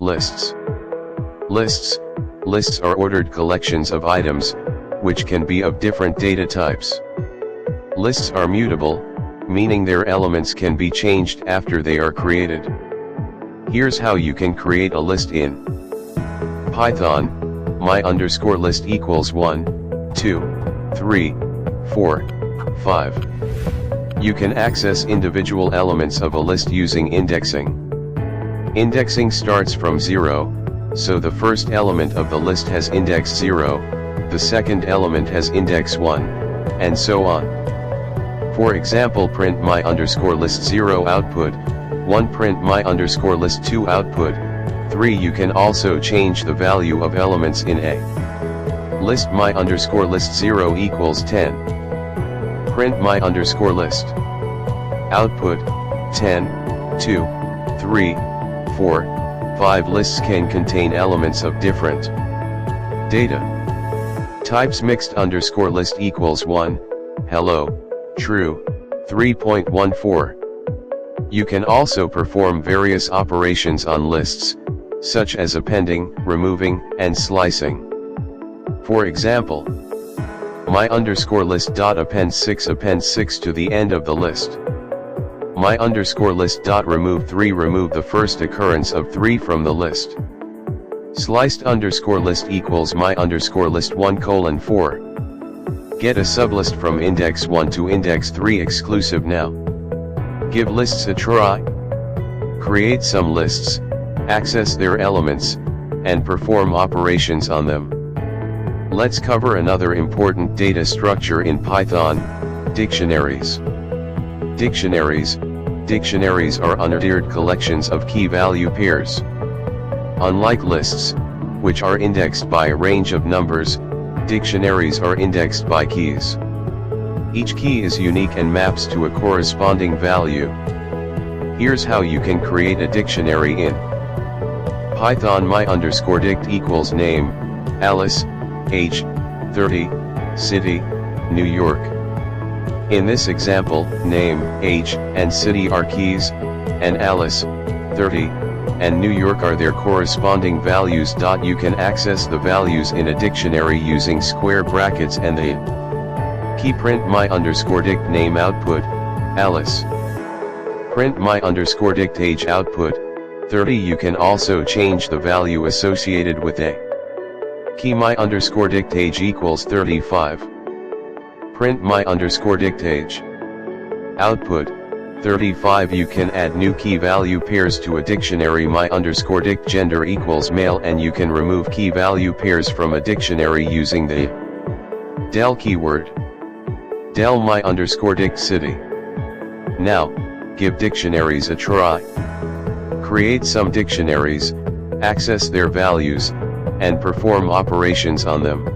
Lists. Lists are ordered collections of items, which can be of different data types. Lists are mutable, meaning their elements can be changed after they are created. Here's how you can create a list in Python. My_list equals 1, 2, 3, 4, 5. You can access individual elements of a list using indexing. Indexing starts from 0, so the first element of the list has index 0, the second element has index 1, and so on. For example, print my_list 0 output, 1 print my_list 2 output, 3 You can also change the value of elements in a list. My_list 0 equals 10. Print my_list output 10, 2, 3, 4, 5. Lists can contain elements of different data types. Mixed_list equals 1, hello, true, 3.14. You can also perform various operations on lists, such as appending, removing, and slicing. For example, my_list.append 6 appends 6 to the end of the list. My_list.remove 3 remove the first occurrence of 3 from the list. Sliced_list equals my_list 1:4. Get a sublist from index 1 to index 3 exclusive now. Give lists a try. Create some lists, access their elements, and perform operations on them. Let's cover another important data structure in Python, dictionaries. Dictionaries are unordered collections of key-value pairs. Unlike lists, which are indexed by a range of numbers, dictionaries are indexed by keys. Each key is unique and maps to a corresponding value. Here's how you can create a dictionary in Python. My_dict equals name, Alice, age, 30, city, New York. In this example, name, age, and city are keys, and Alice, 30, and New York are their corresponding values. You can access the values in a dictionary using square brackets and the key. Print my_dict name output, Alice. Print my_dict age output, 30. You can also change the value associated with a key. My_dict age equals 35. Print my_dict age output, 35. You can add new key value pairs to a dictionary. My_dict gender equals male, and you can remove key value pairs from a dictionary using the del keyword. Del my_dict city. Now, give dictionaries a try. Create some dictionaries, access their values, and perform operations on them.